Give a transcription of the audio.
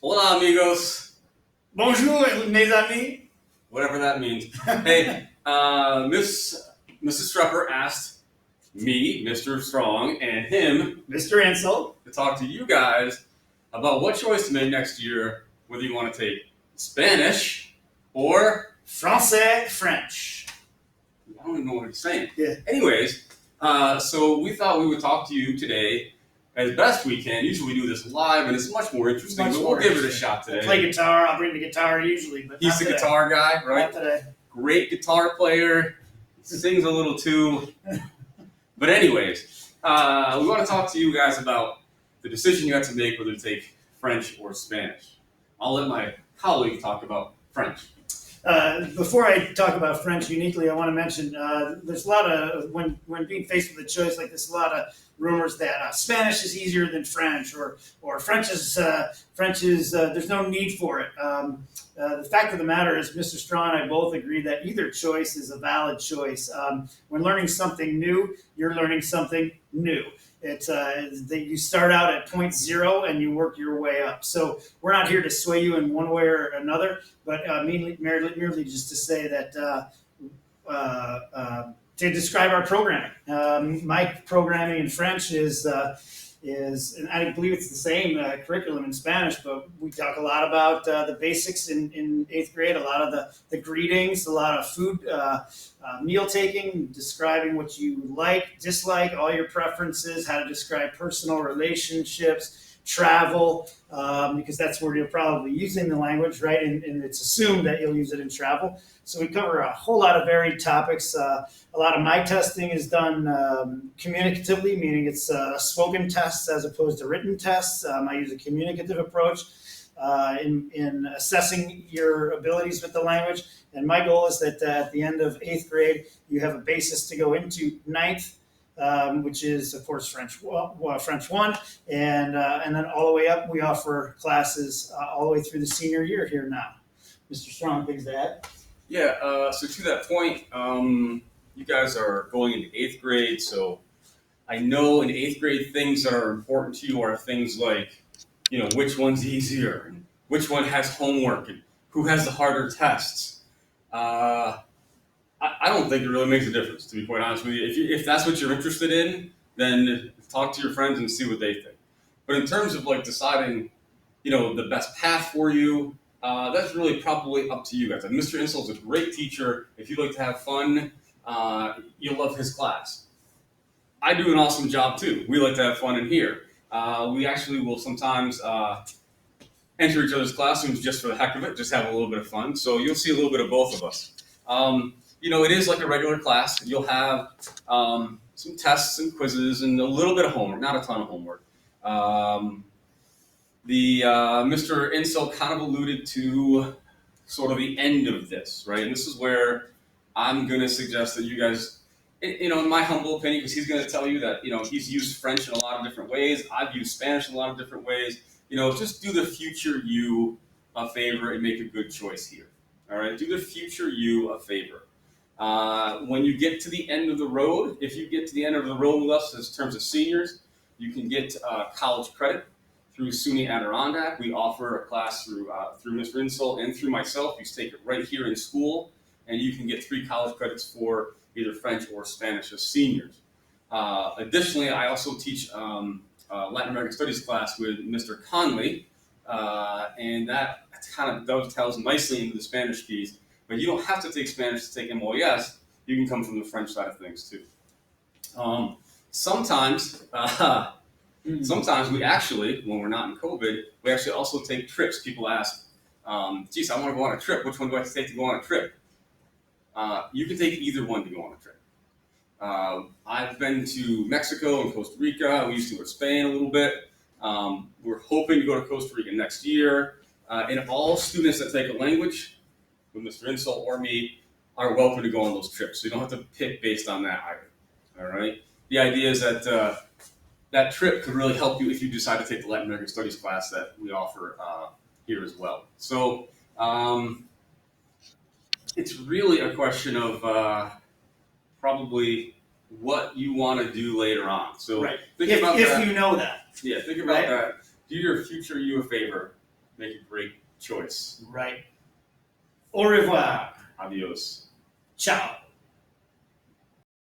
Hola, amigos. Bonjour, mes amis. Whatever that means. Hey, Mrs. Strupper asked me, Mr. Strong, and him Mr. Insel. to talk to you guys about what choice to make next year, whether you want to take Spanish or Français, French. I don't even know what he's saying. Yeah. Anyways, so we thought we would talk to you today as best we can. Usually we do this live, and it's much more interesting, but we'll give it a shot I today. play guitar. I'll bring the guitar usually, but He's the guitar guy, right? Not today. Great guitar player, sings a little too. But anyways, we want to talk to you guys about the decision you have to make whether to take French or Spanish. I'll let my colleague talk about French. Before I talk about French uniquely, I want to mention there's a lot of when being faced with a choice like this, a lot of rumors that Spanish is easier than French, or French is there's no need for it. The fact of the matter is, Mr. Straw and I both agree that either choice is a valid choice. When learning something new, you're learning something new. It's that you start out at point zero and you work your way up. So we're not here to sway you in one way or another, but merely just to say that to describe our programming. My programming in French is, and I believe it's the same curriculum in Spanish, but we talk a lot about the basics in eighth grade, a lot of the greetings, a lot of food, meal taking, describing what you like, dislike, all your preferences, how to describe personal relationships, travel, because that's where you're probably using the language, right? And it's assumed that you'll use it in travel. So we cover a whole lot of varied topics. A lot of my testing is done communicatively, meaning it's spoken tests as opposed to written tests. I use a communicative approach in assessing your abilities with the language. And my goal is that at the end of eighth grade, you have a basis to go into ninth, which is, of course, French 1. And then all the way up, we offer classes all the way through the senior year here now. Mr. Strong, things to add? Yeah, so to that point, you guys are going into eighth grade, so I know in eighth grade things that are important to you are things like, which one's easier, and which one has homework, and who has the harder tests. I don't think it really makes a difference, to be quite honest with you. If that's what you're interested in, then talk to your friends and see what they think. But in terms of deciding, the best path for you, that's really probably up to you guys. Mr. Insel is a great teacher. If you like to have fun, you'll love his class. I do an awesome job too. We like to have fun in here. We actually will sometimes enter each other's classrooms just for the heck of it, just have a little bit of fun. So you'll see a little bit of both of us. It is like a regular class. You'll have some tests and quizzes and a little bit of homework, not a ton of homework. Mr. Insel kind of alluded to sort of the end of this, right? And this is where I'm going to suggest that you guys, in my humble opinion, because he's going to tell you that, he's used French in a lot of different ways. I've used Spanish in a lot of different ways. Just do the future you a favor and make a good choice here. All right? Do the future you a favor. When you get to the end of the road, if you get to the end of the road with us in terms of seniors, you can get college credit through SUNY Adirondack. We offer a class through Mr. Insel and through myself. You take it right here in school, and you can get 3 college credits for either French or Spanish as seniors. Additionally, I also teach Latin American Studies class with Mr. Conley, and that kind of dovetails nicely into the Spanish piece. But you don't have to take Spanish to take MOES. You can come from the French side of things too. Sometimes we actually, when we're not in COVID, we actually also take trips. People ask, geez, I want to go on a trip. Which one do I have to take to go on a trip? You can take either one to go on a trip. I've been to Mexico and Costa Rica. We used to go to Spain a little bit. We're hoping to go to Costa Rica next year. And all students that take a language, with Mr. Insel or me, are welcome to go on those trips. So you don't have to pick based on that either. All right. The idea is that that trip could really help you if you decide to take the Latin American Studies class that we offer here as well. So it's really a question of probably what you want to do later on. So right. think about if that. You know that. Yeah, think about that. Do your future you a favor Make a great choice. Right. Au revoir. Adios. Ciao.